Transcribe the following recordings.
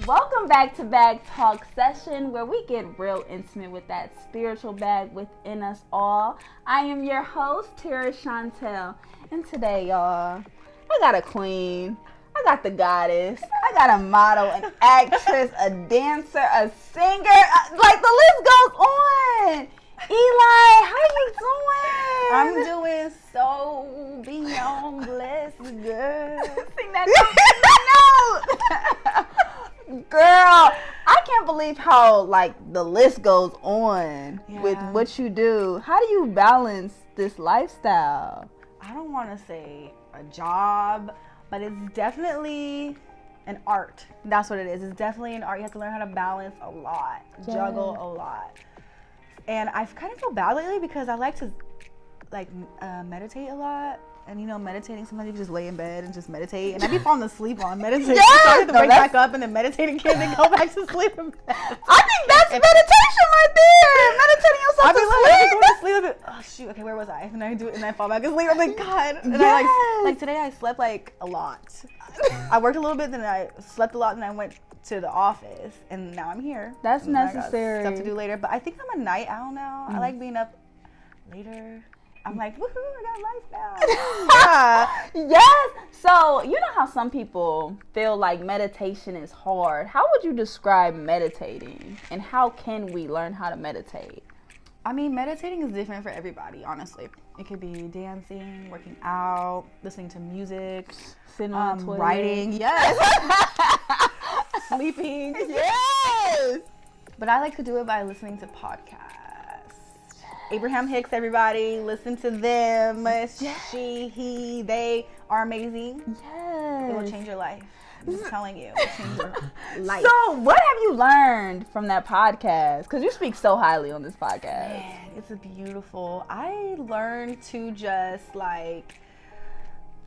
Welcome back to Bag Talk Session, where we get real intimate with that spiritual bag within us all. I am your host, Tara Chantel, and today, y'all, I got a queen, I got the goddess, I got a model, an actress, a dancer, a singer, like the list goes on. Eli, how you doing? I'm doing so beyond blessed, girl. Sing that note. Girl, I can't believe how the list goes on with what you do. How do you balance this lifestyle? I don't want to say a job, but it's definitely an art. That's what it is. It's definitely an art. You have to learn how to balance a lot, juggle a lot. And I kind of feel bad lately because I like to meditate a lot. And meditating, sometimes you just lay in bed and just meditate. And I be falling asleep while I'm meditating. So I have to wake back up and then meditate again and go back to sleep in bed. I think that's meditation right there. Meditating yourself I be to like, sleep. I go to sleep. Oh shoot, okay, where was I? And I do it and I fall back asleep. I'm like, God. And I like today I slept a lot. I worked a little bit, then I slept a lot, and I went to the office, and now I'm here. That's necessary. I got stuff to do later, but I think I'm a night owl now. I like being up later. I'm like, woohoo, I got life now. Yes. So, you know how some people feel like meditation is hard. How would you describe meditating? And how can we learn how to meditate? I mean, meditating is different for everybody, honestly. It could be dancing, working out, listening to music, sitting on the toilet. Writing, yes. Sleeping, yes. But I like to do it by listening to podcasts. Abraham Hicks, everybody, listen to them. She, he, they are amazing. Yes. It will change your life. I'm just telling you, it will change your life. So, what have you learned from that podcast? Because you speak so highly on this podcast. Man, it's beautiful. I learned to just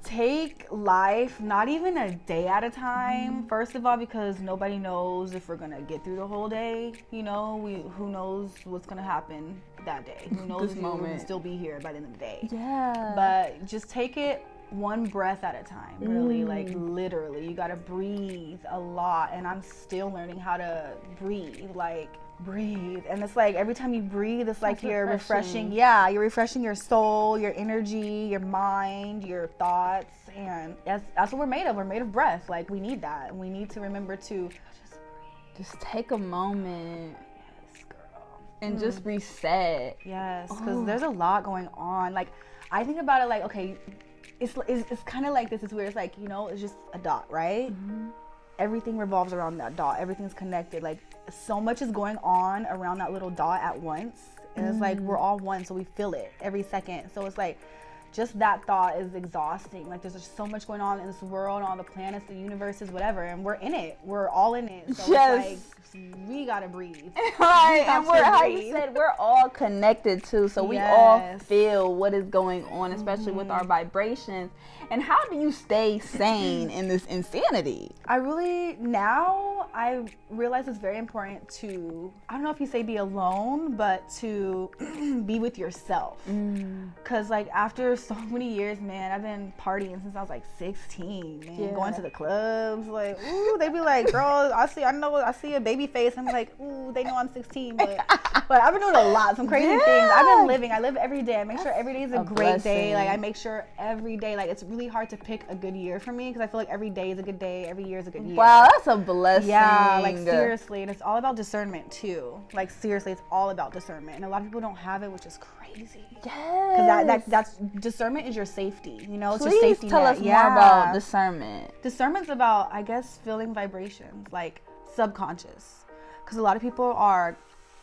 take life not even a day at a time. First of all, because nobody knows if we're gonna get through the whole day. Who knows what's gonna happen that day? Who knows if we're gonna still be here by the end of the day? Yeah. But just take it one breath at a time. Really, literally, you gotta breathe a lot. And I'm still learning how to breathe. Breathe, and it's every time you breathe, it's like you're refreshing. Yeah, you're refreshing your soul, your energy, your mind, your thoughts, and that's what we're made of. We're made of breath. We need that, and we need to remember to just take a moment. Yes, girl. And just reset. Yes, because there's a lot going on. I think about it okay, it's kind of like this. It's weird. It's it's just a dot, right? Mm-hmm. Everything revolves around that dot. Everything's connected. So much is going on around that little dot at once. And it's we're all one, so we feel it every second. So it's just that thought is exhausting. There's just so much going on in this world, on the planets, the universes, whatever, and we're in it. We're all in it. So it's we gotta breathe. Right, and how you said, we're all connected too. So we all feel what is going on, especially with our vibrations. And how do you stay sane in this insanity? I realize it's very important to, I don't know if you say be alone, but to be with yourself. Because after so many years, man, I've been partying since I was 16, man. Going to the clubs, ooh, they be girl, I see a baby face. I'm ooh, they know I'm 16, but I've been doing a lot, some crazy things. I live every day. I make sure every day is a great day. I make sure every day, it's really hard to pick a good year for me, because I feel every day is a good day, every year is a good year. Wow, that's a blessing. Yeah, seriously, and it's all about discernment too. Seriously, it's all about discernment, and a lot of people don't have it, which is crazy. Yes. Because that's discernment is your safety. It's Please your safety tell net. us more about discernment. Discernment's about, I guess, feeling vibrations, subconscious. Because a lot of people are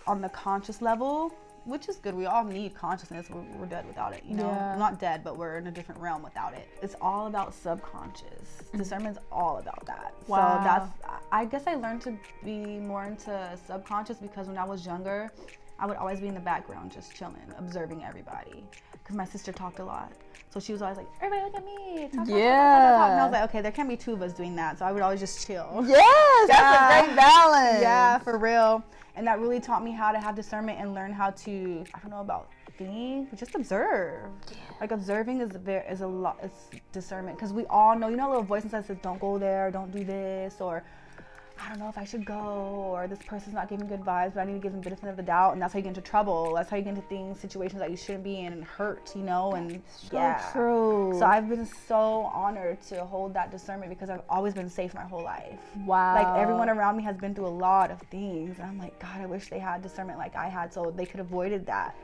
on the conscious level, which is good. We all need consciousness. We're dead without it, Not dead, but we're in a different realm without it. It's all about subconscious. Discernment's all about that. Wow. So I guess I learned to be more into subconscious because when I was younger, I would always be in the background just chilling, observing everybody. Because my sister talked a lot. So she was always everybody look at me. Talk. And I was okay, there can't be two of us doing that. So I would always just chill. Yes, that's a great balance. Yeah, for real. And that really taught me how to have discernment and learn how to, I don't know about think, but just observe. Observing is a lot, it's discernment. Because we all know, a little voice inside says, don't go there, don't do this, or I don't know if I should go, or this person's not giving good vibes, but I need to give them benefit of the doubt, and that's how you get into trouble. That's how you get into situations that you shouldn't be in, and hurt, you know, and True. So I've been so honored to hold that discernment because I've always been safe my whole life. Wow. Like everyone around me has been through a lot of things, and I'm like, God, I wish they had discernment like I had, so they could have avoided that.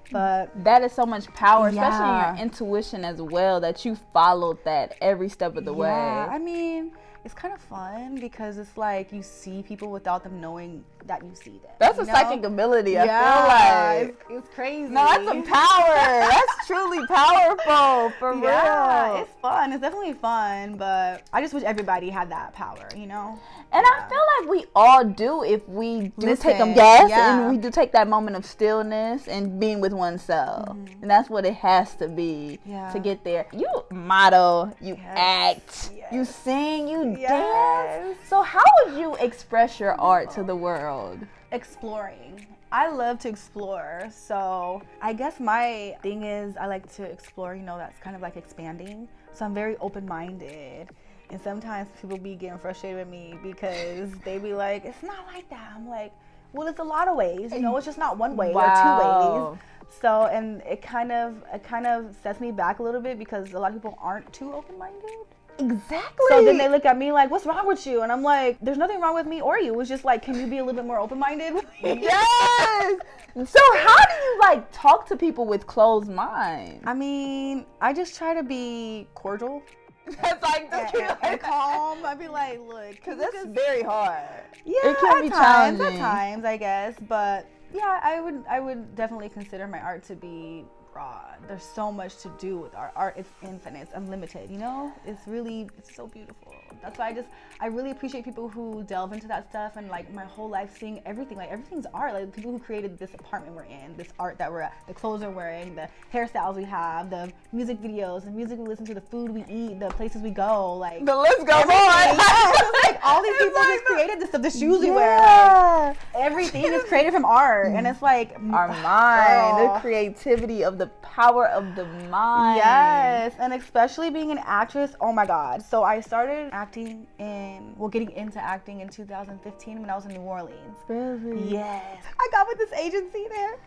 But that is so much power, especially in your intuition as well, that you followed that every step of the way. I mean, it's kind of fun because it's like you see people without them knowing that you see them. That's a psychic ability, I feel like. It's crazy. No, that's some power. That's truly powerful, for real. Yeah, it's fun. It's definitely fun, but I just wish everybody had that power, you know? And I feel like we all do if we do take them and we do take that moment of stillness and being with oneself. Mm-hmm. And that's what it has to be to get there. You model, you act, you sing, you dance. So how would you express your art to the world? Exploring. I love to explore. So I guess my thing is I like to explore, you know, that's kind of like expanding. So I'm very open-minded. And sometimes people be getting frustrated with me because they be like, it's not like that. I'm like, well, it's a lot of ways, you know, it's just not one way or two ways. So, and it kind of sets me back a little bit because a lot of people aren't too open-minded. Exactly. So then they look at me like, what's wrong with you? And I'm like, there's nothing wrong with me or you. It's just like, can you be a little bit more open-minded? Yes. So how do you like talk to people with closed minds? I mean, I just try to be cordial. That's like and calm. I'd be like, look, because that's very hard. Yeah, it can be challenging at times, I guess. But yeah, I would definitely consider my art to be broad. There's so much to do with our art. It's infinite, it's unlimited, you know? It's so beautiful. That's why I really appreciate people who delve into that stuff, and like my whole life seeing everything. Like everything's art. Like people who created this apartment we're in, this art that we're at, the clothes we're wearing, the hairstyles we have, the music videos, the music we listen to, the food we eat, the places we go, like the list goes on. Like all these people just created this stuff, the shoes we wear, like, everything is created from art. And it's like our mind, the creativity of the power of the mind. Yes, and especially being an actress, oh my God. So I started getting into acting in 2015 when I was in New Orleans. Really? Yes. I got with this agency there.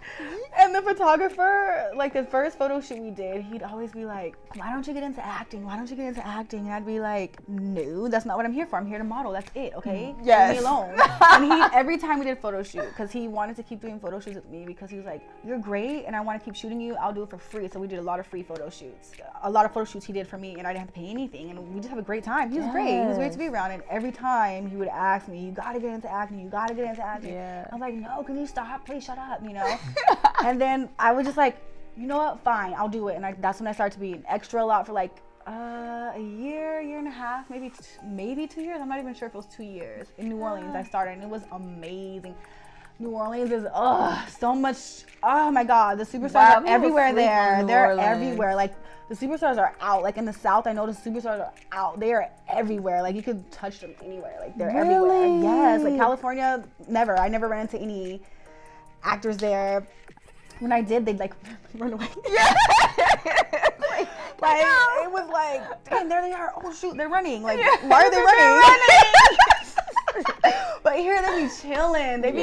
And the photographer, like the first photo shoot we did, he'd always be like, why don't you get into acting? Why don't you get into acting? And I'd be like, no, that's not what I'm here for. I'm here to model. That's it, okay? Yes. Leave me alone. And every time we did a photo shoot, because he wanted to keep doing photo shoots with me because he was like, you're great and I want to keep shooting you. I'll do it for free. So we did a lot of free photo shoots. A lot of photo shoots he did for me and I didn't have to pay anything. And we just have a great time. He was great. He was great to be around. And every time he would ask me, you got to get into acting. You got to get into acting. Yeah. I was like, no, can you stop? Please shut up, you know? And then I was just like, you know what? Fine, I'll do it. And that's when I started to be an extra a lot for like a year and a half, maybe 2 years. I'm not even sure if it was 2 years. In New Orleans, I started, and it was amazing. New Orleans is so much. Oh my God, the superstars are everywhere there. They're everywhere. Like the superstars are out. Like in the South, I know the superstars are out. They are everywhere. Like you could touch them anywhere. Like they're everywhere. Yes, like California, never. I never ran into any actors there. When I did, they'd like run away. Yeah. like it was like, damn, there they are. Oh shoot, they're running. Like why are they running? But here they be chilling. They be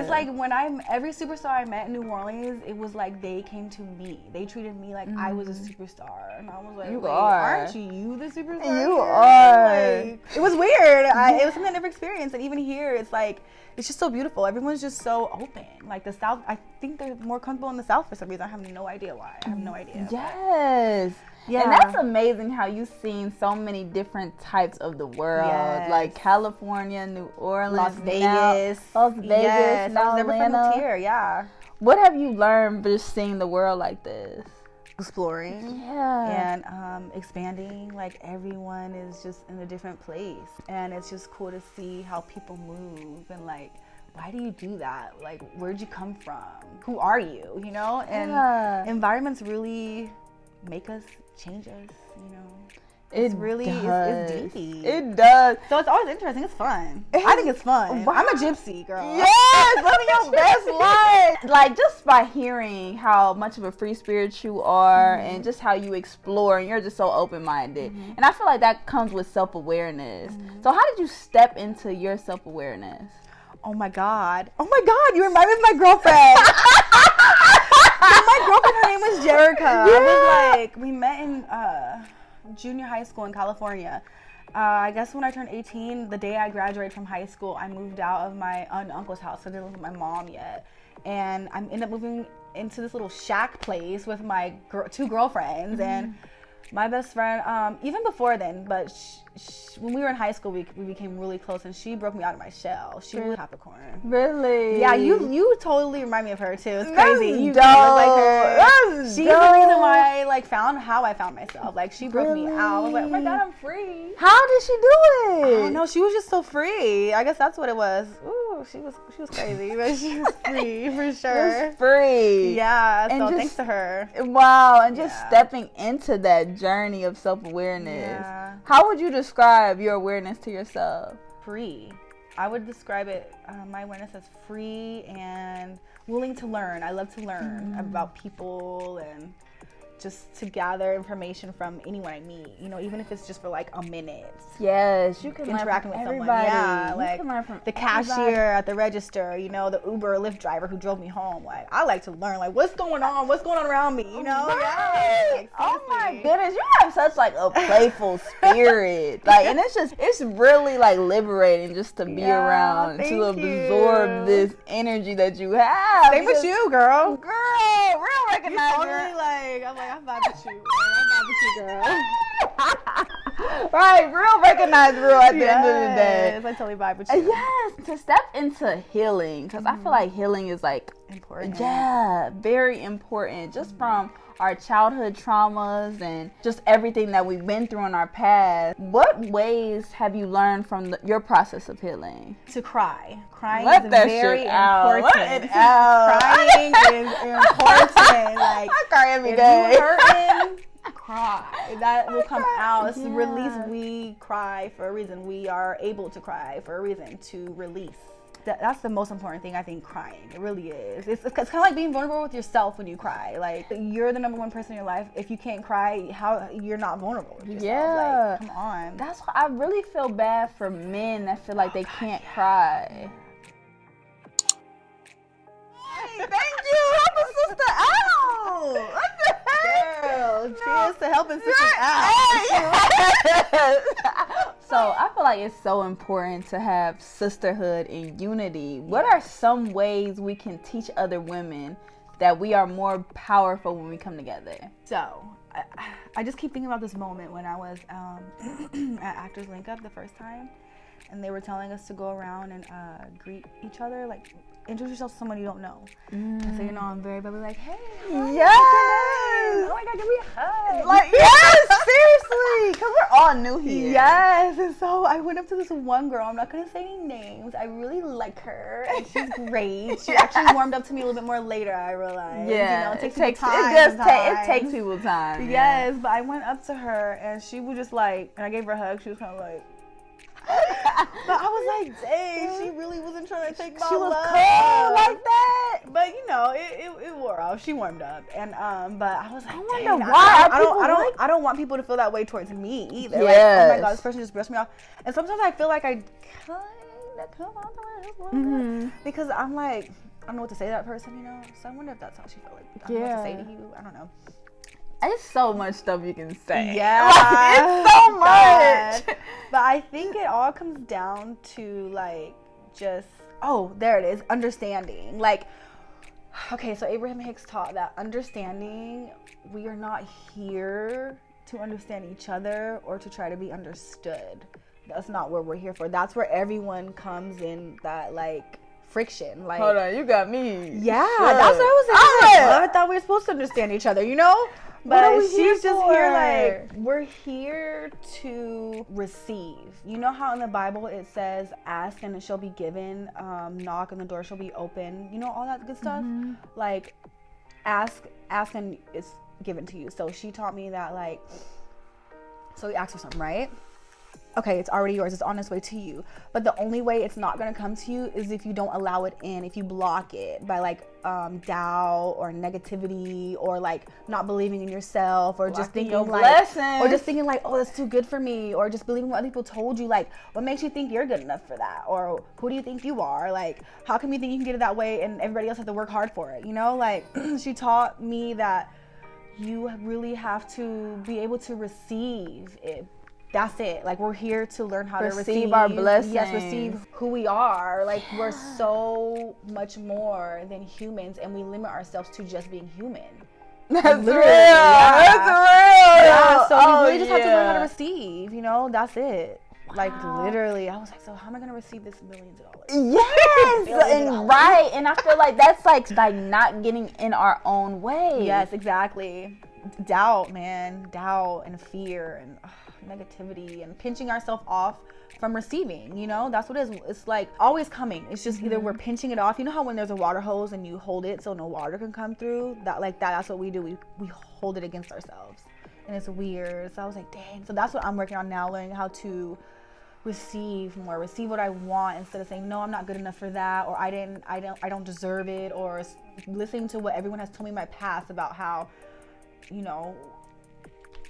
it's like when every superstar I met in New Orleans, it was like they came to me. They treated me like I was a superstar. And I was like, aren't you the superstar? You are. Like, it was weird. It was something I never experienced. And even here, it's like, it's just so beautiful. Everyone's just so open. Like the South, I think they're more comfortable in the South for some reason. I have no idea why. I have no idea. Yes. Yeah. And that's amazing how you've seen so many different types of the world. Yes. Like California, New Orleans, Las Vegas. Yes. Now I was never from here, yeah. What have you learned just seeing the world like this? Exploring. Yeah. And expanding. Like everyone is just in a different place. And it's just cool to see how people move and like, why do you do that? Like, where'd you come from? Who are you? You know? And environments really make us, change us, you know. It's deep. It does. So it's always interesting. It's fun. I think it's fun. Wow. I'm a gypsy girl. Yes, living your best life. Like, just by hearing how much of a free spirit you are, and just how you explore, and you're just so open-minded. And I feel like that comes with self-awareness. So how did you step into your self-awareness? Oh my God, you remind me of my girlfriend. My girlfriend, her name was Jerica. We met in junior high school in California. I guess when I turned 18, the day I graduated from high school, I moved out of my aunt and uncle's house. I didn't live with my mom yet. And I ended up moving into this little shack place with my two girlfriends. And my best friend, even before then, but when we were in high school, we became really close, and she broke me out of my shell. She was Capricorn. Really? Yeah, you totally remind me of her too. It's crazy. That's You dope. look like her. That's She's dope. the reason why I found how I found myself. Like, she broke me out. I was like, oh my God, I'm free. How did she do it? I don't know. She was just so free. I guess that's what it was. Ooh, she was crazy, but she was free for sure. Just free. Yeah. And So just, thanks to her. Wow, and just stepping into that journey of self-awareness. Yeah. How would you describe your awareness to yourself? Free. I would describe it, my awareness as free and willing to learn. I love to learn about people and just to gather information from anyone I meet, even if it's just for like a minute. Yes, you can interacting learn with from someone. everybody. Yeah, You like can learn from the cashier at the register, the Uber or Lyft driver who drove me home. Like, I like to learn, like, what's going on around me, Right. Yeah, like, Oh my seriously. goodness, you have such like a playful spirit. Like, and it's really like liberating just to be around, thank to absorb you. this energy that you have. Same with you, girl. Girl, real You're recognizer. totally like, I'm like, I vibe with you. I vibe with you, girl. Right, real recognize real at the end of the day. Yes, I totally vibe with you. Yes, to step into healing, because I feel like healing is like Important. yeah, very important, just from our childhood traumas and just everything that we've been through in our past. What ways have you learned from your process of healing? To cry. Crying Let is that very shit out. important. Let it out. Crying is important. Like, I cry every if day. you hurting, cry. That will come out. It's Yeah. a release. We cry for a reason. We are able to cry for a reason, to release. That's the most important thing, I think, crying. It really is. It's kind of like being vulnerable with yourself when you cry. Like, you're the number one person in your life. If you can't cry, how you're not vulnerable with yourself. Yeah. Like, come on. That's why I really feel bad for men that feel like they can't cry. Hey, thank you. Help a sister out. What the heck? Girl, cheers to helping sisters out. Yes. So I feel like it's so important to have sisterhood and unity. What are some ways we can teach other women that we are more powerful when we come together? So, I just keep thinking about this moment when I was at Actors Link Up the first time, and they were telling us to go around and greet each other, like, introduce yourself to someone you don't know. And so, I'm very bubbly, like, hey. Yes. Oh my God, give me a hug. Like, yes, seriously, because we're all new here. Yes, and so I went up to this one girl. I'm not gonna say any names. I really like her, and she's great. She actually warmed up to me a little bit more later, I realized. Yeah, it takes time. It takes people time. Yes, but I went up to her, and she was just like, and I gave her a hug. She was kind of like. But I was like, dang, she really wasn't trying to take my She was love. cold like that. But it wore off. She warmed up, and but I was like, I wonder dang, why I don't want people to feel that way towards me either. Yes. Like, oh my God, this person just brushed me off. And sometimes I feel like I kind of come out the way just a little bit, because I'm like, I don't know what to say to that person, So I wonder if that's how she felt. Like, I don't know what to say to you. I don't know. It's so much stuff you can say. Yeah, Like, it's so much. But I think it all comes down to like there it is, understanding. Like, okay, so Abraham Hicks taught that understanding, we are not here to understand each other or to try to be understood. That's not what we're here for. That's where everyone comes in, that like friction. Like, Hold on, you got me. yeah, Shut that's what I was saying. up. I thought we were supposed to understand each other, What are But we she's here just for? here like, we're here to receive. You know how in the Bible it says, ask and it shall be given, knock and the door shall be open. All that good stuff? Like, ask and it's given to you. So she taught me that, like, So you ask for something, right? Okay, it's already yours. It's on its way to you. But the only way it's not going to come to you is if you don't allow it in, if you block it by like doubt or negativity or like not believing in yourself or just thinking like, oh, that's too good for me, or just believing what other people told you. Like, what makes you think you're good enough for that? Or who do you think you are? Like, how come you think you can get it that way and everybody else has to work hard for it? You know, like she taught me that you really have to be able to receive it. That's it. Like, we're here to learn how to receive our blessings. Yes, receive who we are. Like, we're so much more than humans, and we limit ourselves to just being human. That's real. Yeah. That's real. Yeah, so we really just have to learn how to receive, you know? That's it. Wow. Like, literally, I was like, so how am I going to receive this $millions? Yes, and right. And I feel like that's like not getting in our own way. Yes, exactly. Doubt, man. Doubt and fear and negativity and pinching ourselves off from receiving, you know? That's what it is. It's like always coming. It's just either we're pinching it off. You know how when there's a water hose and you hold it so no water can come through? That's what we do. We hold it against ourselves. And it's weird. So I was like, dang. So that's what I'm working on now, learning how to receive more, receive what I want instead of saying, no, I'm not good enough for that, or I don't deserve it, or listening to what everyone has told me in my past about how, you know,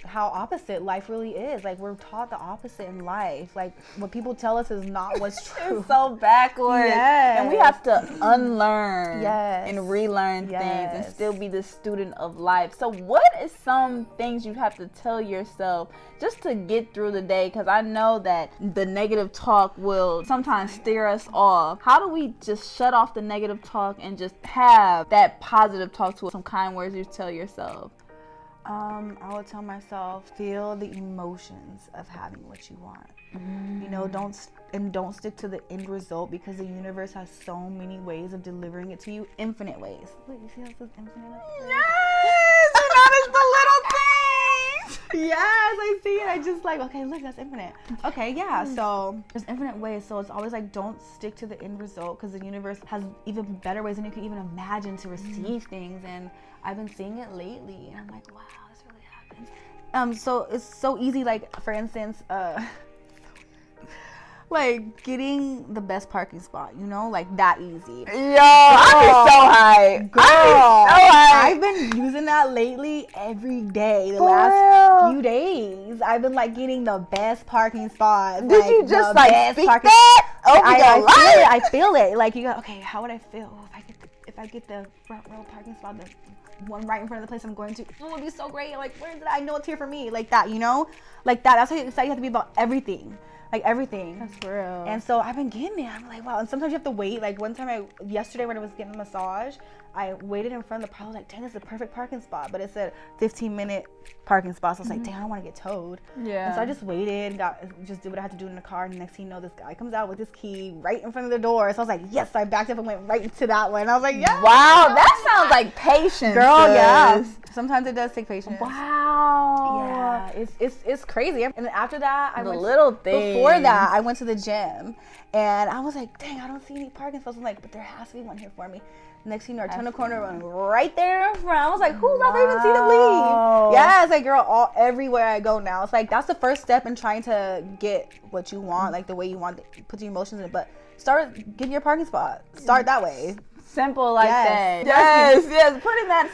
how opposite life really is. Like, we're taught the opposite in life. Like, what people tell us is not what's true. It's so backwards. Yes. And we have to unlearn and relearn things and Yes. still be the student of life. So what is some things you have to tell yourself just to get through the day? Because I know that the negative talk will sometimes steer us off. How do we just shut off the negative talk and just have that positive talk to some kind words you tell yourself? I would tell myself, feel the emotions of having what you want. You know, don't stick to the end result, because the universe has so many ways of delivering it to you, infinite ways. Wait, you see how it says infinite? Yes, and that is the little things. Yes, I see it. I just like, okay, look, that's infinite. Okay, yeah, so there's infinite ways. So it's always like, don't stick to the end result, because the universe has even better ways than you can even imagine to receive things. And I've been seeing it lately, and I'm like, wow, this really happens. So it's so easy. Like, for instance, like getting the best parking spot, you know, like that easy. Yo, I'd be so hyped. I've been using that lately every day. The last few days, I've been like getting the best parking spot. Did you just like speak that? I feel it. Like, you go, okay, how would I feel if I get the front row parking spot, the one right in front of the place I'm going to? Oh, it would be so great. Like, where is it? I know it's here for me. Like that, you know, like that. That's how excited you have to be about everything. Like, everything. That's real. And so I've been getting it. I'm like, wow. And sometimes you have to wait. Like, one time yesterday when I was getting a massage, I waited in front of the park. I was like, dang, this is a perfect parking spot. But it said 15-minute parking spot. So I was like, dang, I don't want to get towed. Yeah. And so I just waited, just did what I had to do in the car. And the next thing you know, this guy comes out with his key right in front of the door. So I was like, yes. So I backed up and went right to that one. I was like, yeah. Wow, that sounds like patience. Girl, sis. yeah. Sometimes it does take patience. Wow. Yeah, it's crazy. And then after that, Before that, I went to the gym, and I was like, dang, I don't see any parking spots. I'm like, but there has to be one here for me. Next thing you know, I turned the corner and right there in front. I was like, who left? I even see them leave. Yeah, it's like, girl, everywhere I go now. It's like, that's the first step in trying to get what you want, like the way you want, put your emotions in it. But start getting your parking spot. Start that way. Simple like that. Yes.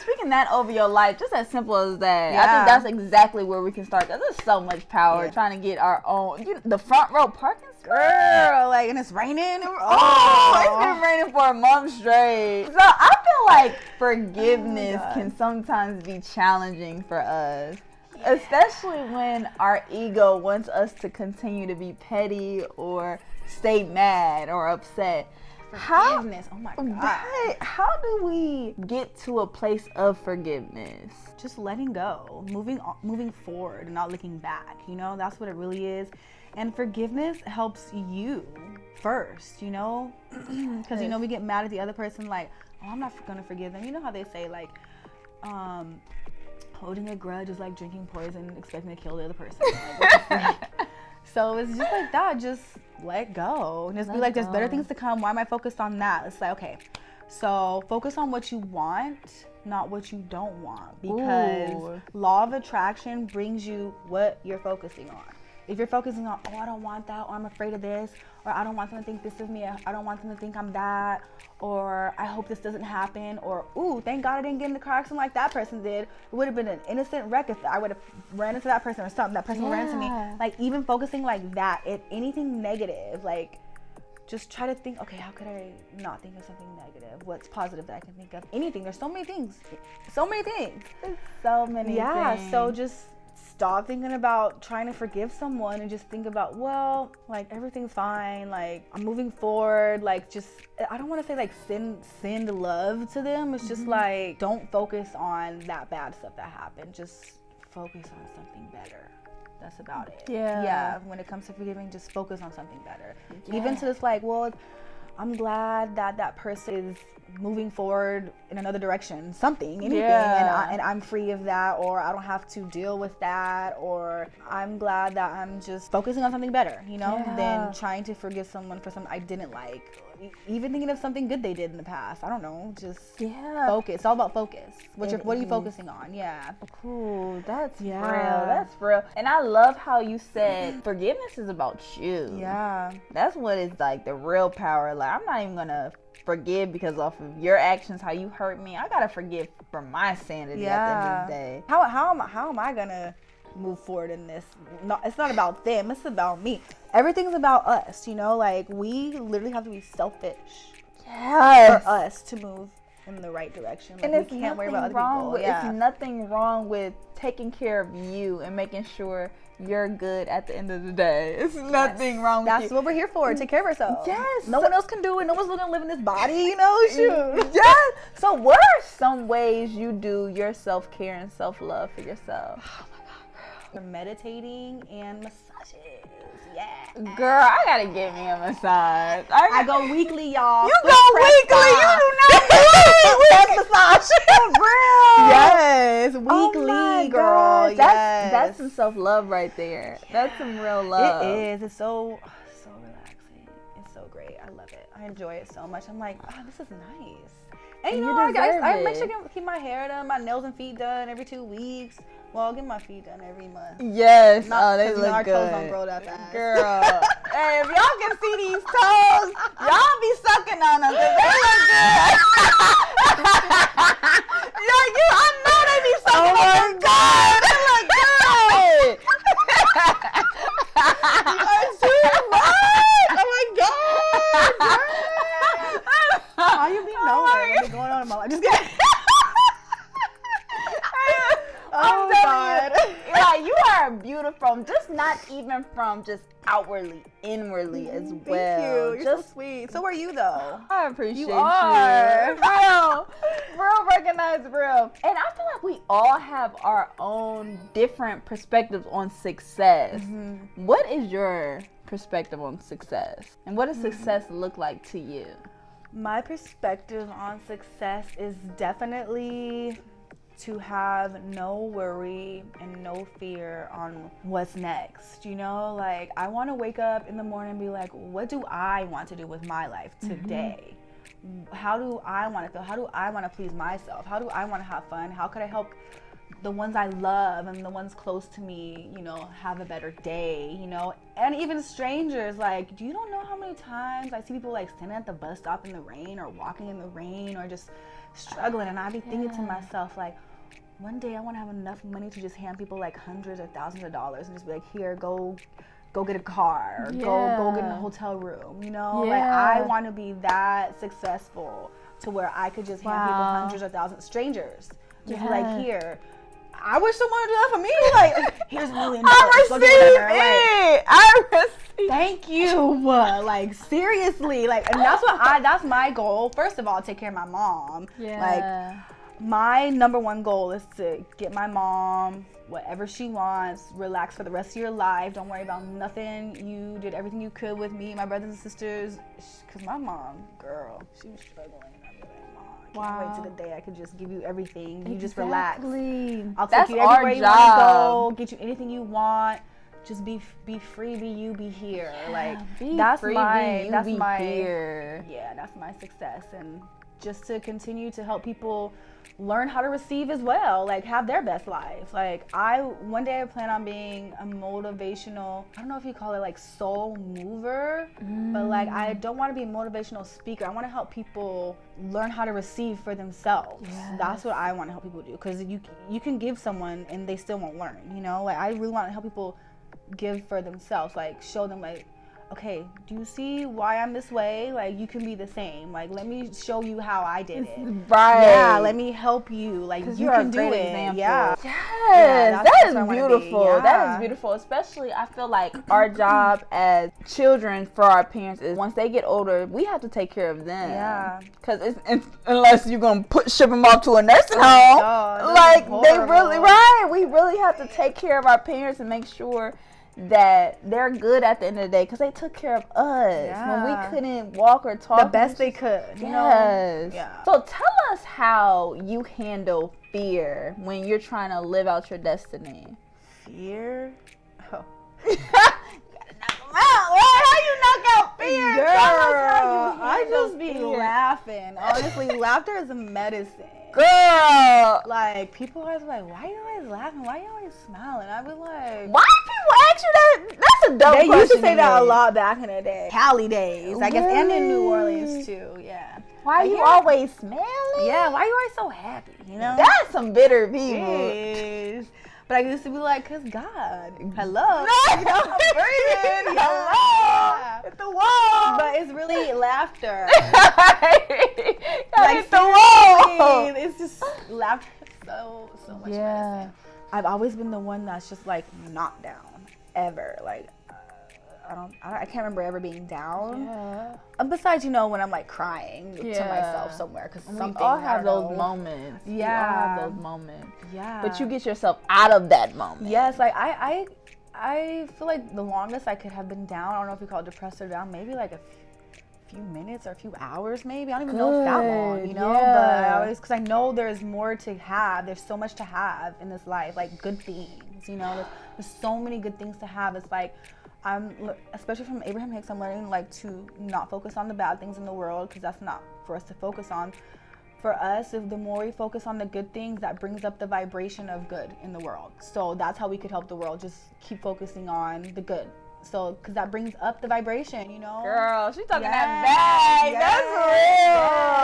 Speaking that over your life, just as simple as that. Yeah. I think that's exactly where we can start. There's so much power trying to get our own, the front row parking spot. Girl, like, and it's raining. It's been raining for a month straight. So I feel like forgiveness can sometimes be challenging for us. Especially when our ego wants us to continue to be petty or stay mad or upset. Forgiveness. Oh my God. Right. How do we get to a place of forgiveness? Just letting go, moving forward, and not looking back. You know, that's what it really is. And forgiveness helps you first, you know, because you know, we get mad at the other person, like, oh, I'm not gonna forgive them. You know how they say, like, holding a grudge is like drinking poison, expecting to kill the other person. Like, what the freak? So it's just like that. Just let go. And just be like, there's better things to come. Why am I focused on that? It's like, okay, So focus on what you want, not what you don't want, because Ooh. law of attraction brings you what you're focusing on. If you're focusing on, oh, I don't want that, or I'm afraid of this, or I don't want them to think this of me, I don't want them to think I'm that, or I hope this doesn't happen, or, ooh, thank God I didn't get in the car accident like that person did. It would have been an innocent wreck if I would have ran into that person or something. That person ran into me. Like, even focusing like that, if anything negative, like, just try to think, okay, how could I not think of something negative? What's positive that I can think of? Anything. There's so many things. So many things. There's so many things. Yeah, so just stop thinking about trying to forgive someone and just think about, well, like, everything's fine, like, I'm moving forward, like, just, I don't want to say like send love to them. It's just like, don't focus on that bad stuff that happened. Just focus on something better. That's about it. Yeah, when it comes to forgiving, just focus on something better. Even to this, like, well, I'm glad that that person is moving forward in another direction, anything, and I'm free of that, or I don't have to deal with that, or I'm glad that I'm just focusing on something better, than trying to forgive someone for something I didn't like. Even thinking of something good they did in the past. I don't know, just focus. It's all about focus. What are you focusing on? Yeah. Cool. That's real. That's real. And I love how you said forgiveness is about you. Yeah. That's what is like the real power. Like, I'm not even gonna forgive because off of your actions, how you hurt me. I gotta forgive for my sanity at the end of the day. How am I gonna move forward in this? No, it's not about them, it's about me. Everything's about us, like, we literally have to be selfish for us to move in the right direction. Like, and it's we can't worry about other people. It's nothing wrong with taking care of you and making sure you're good at the end of the day. It's nothing wrong with That's what we're here for, take care of ourselves. Yes. No one else can do it. No one's gonna live in this body, shoot. Yes. So what are some ways you do your self-care and self-love for yourself? Oh my God, girl. Meditating and massages. Yeah. Girl, I gotta get me a massage. I go weekly, y'all. You go weekly. You do not play with massage. For real. Yes, weekly, girl. Gosh. That's some self-love right there. Yeah. That's some real love. It is. It's so relaxing. It's so great. I love it. I enjoy it so much. I'm like, oh, this is nice. And I make sure I keep my hair done, my nails and feet done every 2 weeks. Well, I'll get my feet done every month. Yes. They look our good. Our toes don't grow that fast. Girl. Hey, if y'all can see these toes, y'all be sucking on them because they look good. I know they be sucking on them. God, they look good. You are too much. Oh my God. How you be knowing what's going on in my life? Just kidding. Oh God. Like, you are beautiful, just not even from just outwardly, inwardly as well. Thank you. You're so sweet. So are you, though. I appreciate you. Real recognize real. And I feel like we all have our own different perspectives on success. What is your perspective on success? And what does success look like to you? My perspective on success is definitely to have no worry and no fear on what's next. Like, I want to wake up in the morning and be like, what do I want to do with my life today? How do I want to feel? How do I want to please myself? How do I want to have fun? How could I help the ones I love and the ones close to me, have a better day, and even strangers. Like, you don't know how many times I see people like standing at the bus stop in the rain or walking in the rain or just struggling, and I be thinking to myself, like, one day I want to have enough money to just hand people like hundreds or thousands of dollars and just be like, here, go get a car, or go get in a hotel room, Like, I want to be that successful to where I could just hand people hundreds or thousands, strangers, just be like, here. I wish someone would do that for me. Like, here's $1 million. I receive it. I receive. Thank you. Like, seriously. Like, and that's my goal. First of all, take care of my mom. Yeah. Like, my number one goal is to get my mom whatever she wants, relax for the rest of your life. Don't worry about nothing. You did everything you could with me, my brothers and sisters. Because my mom, girl, she was struggling. Can't wait till the day I could just give you everything. You just relax. I'll take you everywhere you want to go. Get you anything you want. Just be free, be you, be here. Like, that's my here. Yeah, that's my success, and just to continue to help people learn how to receive as well, like have their best lives. Like one day I plan on being a motivational, I don't know if you call it like soul mover, but like I don't want to be a motivational speaker. I want to help people learn how to receive for themselves. Yes. That's what I want to help people do, because you can give someone and they still won't learn, you know? Like I really want to help people give for themselves, like show them like, okay, do you see why I'm this way? Like, you can be the same. Like, let me show you how I did it. Right. Yeah, let me help you. Like, you can do it. Example. Yeah. Yes, that is beautiful. Yeah. That is beautiful. Especially, I feel like our job as children for our parents is once they get older, we have to take care of them. Yeah. Because unless you're going to ship them off to a nursing home, like, they really, right. We really have to take care of our parents and make sure that they're good at the end of the day, because they took care of us when we couldn't walk or talk. The best they could. You know? Yeah. So tell us how you handle fear when you're trying to live out your destiny. Fear? Oh. You gotta knock them out. Right? How you knock out fear? Girl, tell us how you I just be fear. laughing. Honestly, laughter is a medicine. Girl, like people always be like, why you always laughing? Why you always smiling? I be like, why do people ask you that? That's a dumb question. They used to say that a lot back in the day. Cali days, I guess, and in New Orleans too. Yeah. Why you always smiling? Yeah. Why you always so happy? You know. That's some bitter people. Yes. But I used to be like, cause God, hello, you know, I'm breathing. Hello, hit the wall. But it's really laughter. Like hit the wall. It's just laughter. So much medicine. I've always been the one that's just like not down ever. Like I can't remember ever being down. Yeah. Besides, you know, when I'm like crying to myself somewhere because something. We all have those moments. Yeah. We all have those moments. Yeah. But you get yourself out of that moment. Yes. Like I feel like the longest I could have been down, I don't know if you call it depressed or down, maybe like a few minutes or a few hours maybe. I don't even know if that long, you know? Yeah. But I always, because I know there's more to have. There's so much to have in this life, like good things, you know? There's so many good things to have. It's like, especially from Abraham Hicks, I'm learning like to not focus on the bad things in the world, because that's not for us to focus on. For us, if the more we focus on the good things, that brings up the vibration of good in the world. So that's how we could help the world. Just keep focusing on the good. So, because that brings up the vibration, you know? Girl, she's talking that bag. That's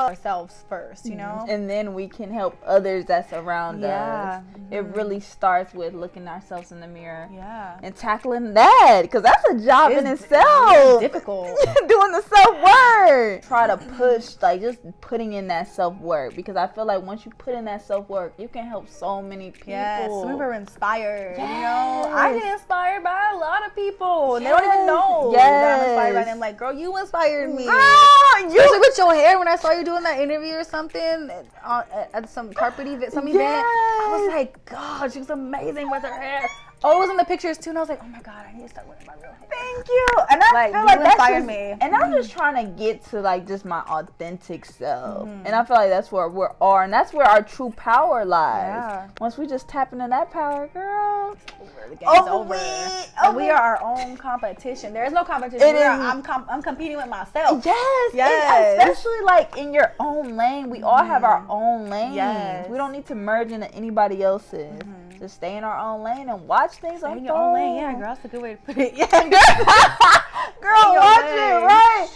real. Ourselves first, you know? And then we can help others that surround us. It really starts with looking ourselves in the mirror. Yeah. And tackling that, because that's a job in itself. It's difficult. Doing the self-work. Try to push, like just putting in that self-work, because I feel like once you put in that self-work, you can help so many people. Yes, some people are inspired, you know? Yes. I get inspired by a lot of people. And they don't even know that I'm inspired by them. Like, girl, you inspired me. Especially with your hair. When I saw you doing that interview or something at some carpet event, event, I was like, God, she was amazing with her hair. Oh, it was in the pictures too, and I was like, oh my God, I need to start wearing my real hair. Thank you. And I feel like that's inspired me. And I'm just trying to get to like just my authentic self. And I feel like that's where we are, and that's where our true power lies. Yeah. Once we just tap into that power, girl, the game's over. And we are our own competition. There is no competition. I'm competing with myself. Yes. Especially like in your own lane. We all have our own lane. Yes. We don't need to merge into anybody else's. Just stay in our own lane and watch things unfold. In your own lane, yeah, girl. That's a good way to put it. Yeah, girl, watch it, right?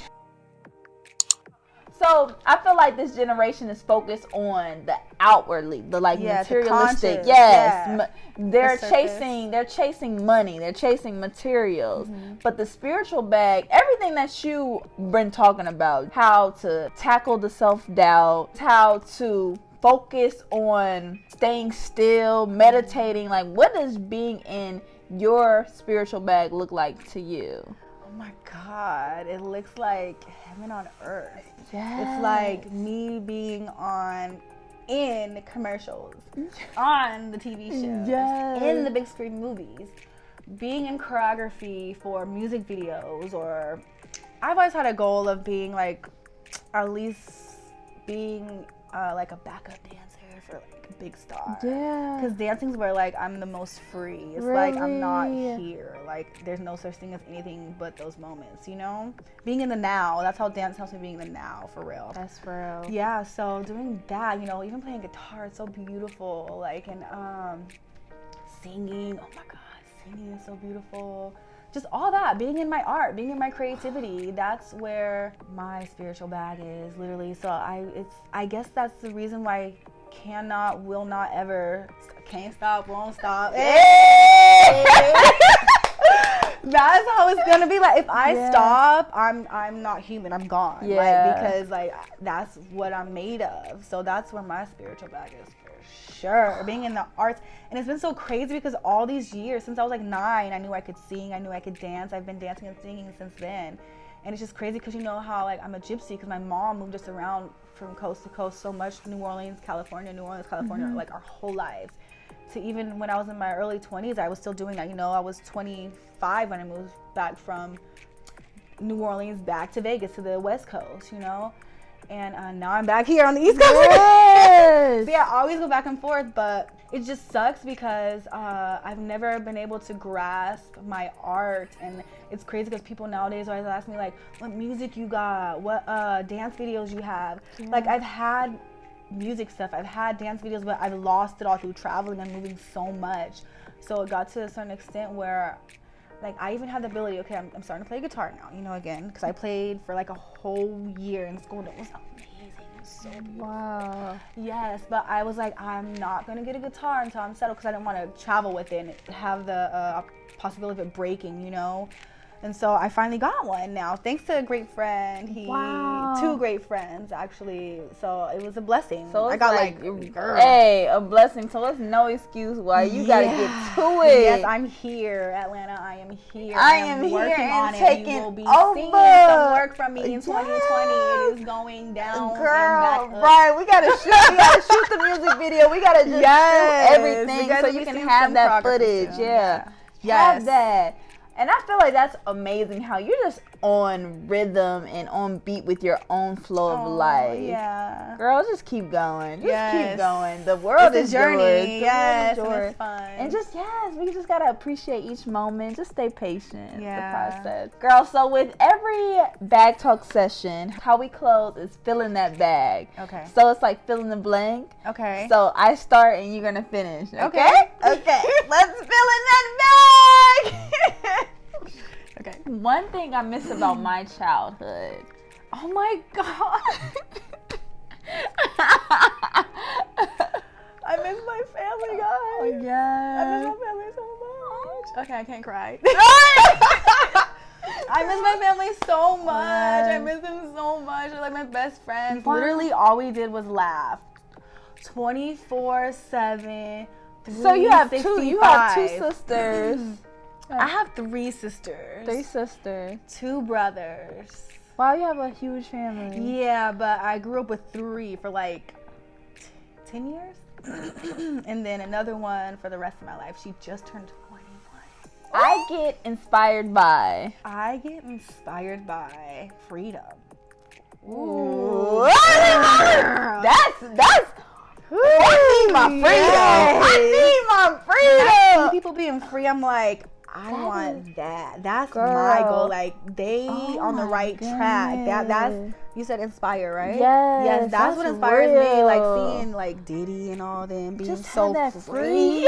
So I feel like this generation is focused on the outwardly, the like materialistic. They're chasing money, they're chasing materials. But the spiritual bag, everything that you've been talking about, how to tackle the self-doubt, how to focus on staying still, meditating, like what does being in your spiritual bag look like to you? Oh my God, it looks like heaven on earth. Yes. It's like me being in commercials, on the TV shows, in the big screen movies, being in choreography for music videos, or I've always had a goal of being like, at least being like a backup dancer for like big star. Yeah. Because dancing's where like I'm the most free. It's Really? like I'm not here. Like there's no such thing as anything but those moments, you know? Being in the now. That's how dance helps me, being in the now, for real. That's real. Yeah, so doing that, you know, even playing guitar, it's so beautiful. Like, and singing, oh my God, singing is so beautiful. Just all that, being in my art, being in my creativity, that's where my spiritual bag is, literally. So I guess that's the reason why cannot, will not ever, can't stop, won't stop. Hey! That's how it's gonna be. Like if I stop, I'm not human. I'm gone. Yeah. Like, because like that's what I'm made of. So that's where my spiritual bag is for sure. Being in the arts, and it's been so crazy because all these years since I was like 9, I knew I could sing. I knew I could dance. I've been dancing and singing since then, and it's just crazy because you know how like I'm a gypsy because my mom moved us around from coast to coast so much. New Orleans, California, like our whole lives. To even when I was in my early 20s, I was still doing that. You know, I was 25 when I moved back from New Orleans back to Vegas to the West Coast, you know. And now I'm back here on the East Coast. Yes. So yeah, I always go back and forth, but it just sucks because I've never been able to grasp my art. And it's crazy because people nowadays always ask me like, what music you got, what dance videos you have. Yeah. Like I've had music stuff, I've had dance videos, but I've lost it all through traveling and moving so much. So it got to a certain extent where like I even had the ability, okay, I'm starting to play guitar now, you know, again, because I played for like a whole year in school. It was amazing. It was so beautiful. Wow. Yes, but I was like, I'm not going to get a guitar until I'm settled because I didn't want to travel with it and have the possibility of it breaking, you know. And so I finally got one now, thanks to a great friend. Two great friends, actually. So it was a blessing. So I got hey, a blessing. So it's no excuse why you gotta get to it. Yes, I'm here, Atlanta. I am here. I am working here on and it. taking You will be over. seeing some work from me in 2020. It is going down. Girl, and back up. right? We gotta shoot the music video. We gotta just shoot everything so you can have that footage. Yeah. Have that. And I feel like that's amazing how you're just on rhythm and on beat with your own flow of life. Yeah. Girl, just keep going. Just keep going. The world is a journey. Yours. Yes, and it's fun. And just, we just got to appreciate each moment. Just stay patient. The process. Girl, so with every bag talk session, how we close is fill in that bag. Okay. So it's like fill in the blank. Okay. So I start and you're going to finish. Okay? Okay. Let's fill in that bag. Okay. One thing I miss about my childhood. Oh my God. I miss my family, guys. Oh yeah. I miss my family so much. Okay, I can't cry. I miss my family so much. I miss them so much. They're like my best friends. Wow. Literally all we did was laugh. 24/7. So you have two sisters. I have 3 sisters. 3 sisters. 2 brothers. Wow, you have a huge family. Yeah, but I grew up with 3 for like 10 years. And then another one for the rest of my life. She just turned 21. I get inspired by freedom. Ooh. That's I need my freedom. I need my freedom. I see people being free. I'm like, I want that. That's my goal. Like they on the right track. That's you said inspire, right? Yes. That's what inspires me. Like seeing like Diddy and all them being just so free.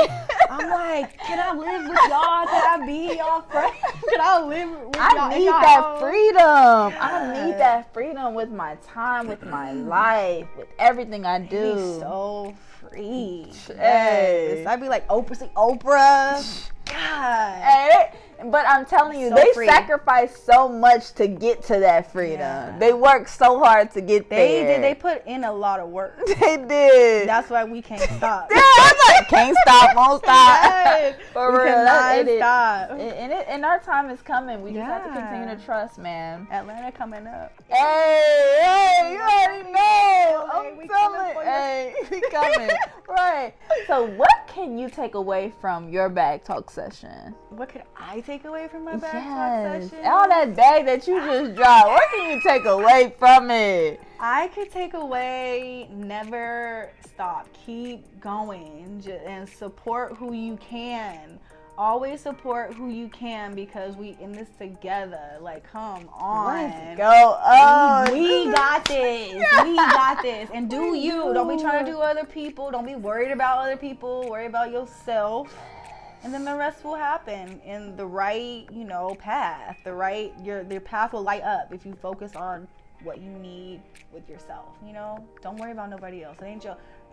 I'm like, can I live with y'all? Can I be y'all friend? Can I live with y'all? I need that freedom. I need that freedom with my time, with my life, with everything I do. Be so free. Yes. I'd be like Oprah. God. Hey, but I'm telling you, they sacrifice so much to get to that freedom. Yeah. They work so hard to get there. They did. They put in a lot of work. They did. That's why we can't stop. Yeah, I'm like, can't stop, won't stop. Yes. For we real, cannot stop. And our time is coming. We just have to continue to trust, man. Atlanta coming up. Hey, you already know. I'm telling you. Hey, we coming. Right. So what can you take away from your bag talk session? What could I take away from my bag talk session? All that bag that you just dropped, what can you take away from it? I could take away never stop. Keep going and support who you can. Always support who you can because we in this together. Like, come on. Let's go. Oh, we got this. We got this. And do you. Don't be trying to do other people. Don't be worried about other people. Worry about yourself. And then the rest will happen in the right, path. Your path will light up if you focus on what you need with yourself. Don't worry about nobody else. It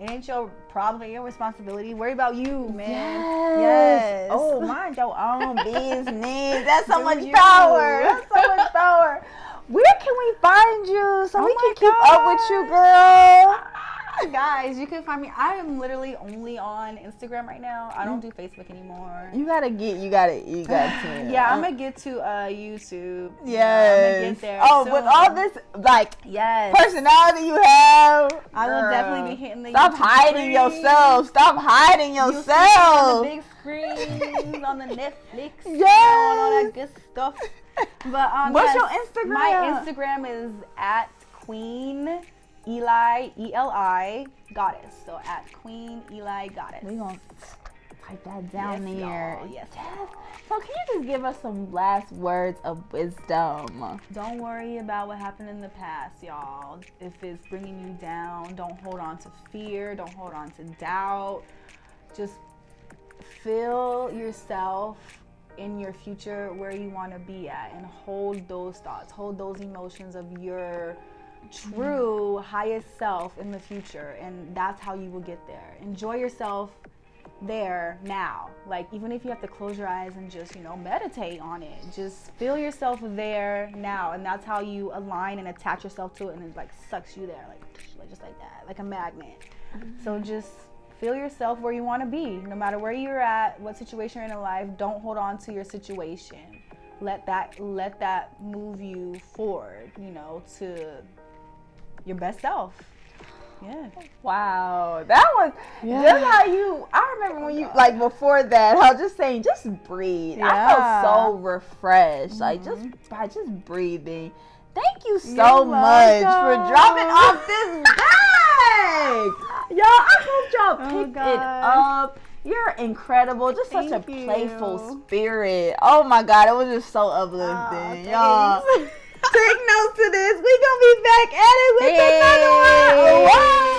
ain't your problem. It ain't your responsibility. Worry about you, man. Yes. Oh, mind your own business. That's so much power. That's so much power. Where can we find you so we can keep up with you, girl? Guys, you can find me. I am literally only on Instagram right now. I don't do Facebook anymore. You gotta to. Yeah, I'm gonna get to YouTube. Yes. I'm gonna get there. Oh, soon. with all this personality you have, I will definitely be hitting the Stop YouTube hiding screen. yourself. Stop hiding You'll see yourself. on the big screens, on the Netflix, Yes. all that good stuff. But What's your Instagram? My Instagram is at Queen Eli Eli Goddess. So at Queen Eli Goddess. We gonna type that down Yes, there. y'all. Yes. So can you just give us some last words of wisdom? Don't worry about what happened in the past, y'all. If it's bringing you down, don't hold on to fear. Don't hold on to doubt. Just feel yourself in your future where you want to be at and hold those thoughts, hold those emotions of your true highest self in the future, and that's how you will get there. Enjoy yourself there now. Like, even if you have to close your eyes and just meditate on it, just feel yourself there now, and that's how you align and attach yourself to it, and it like sucks you there, like just like that, like a magnet. So just feel yourself where you want to be, no matter where you're at, what situation you're in life. Don't hold on to your situation. Let that move you forward, to your best self. Yeah. Wow, that was just how you. I remember when you before that. I was just saying, just breathe. Yeah. I felt so refreshed, like just by just breathing. Thank you so much for dropping off this bag, y'all. I hope y'all picked it up. You're incredible. Just such a playful spirit. Oh my God, it was just so uplifting, y'all. Take notes to this. We gonna be back at it with another one. Wow.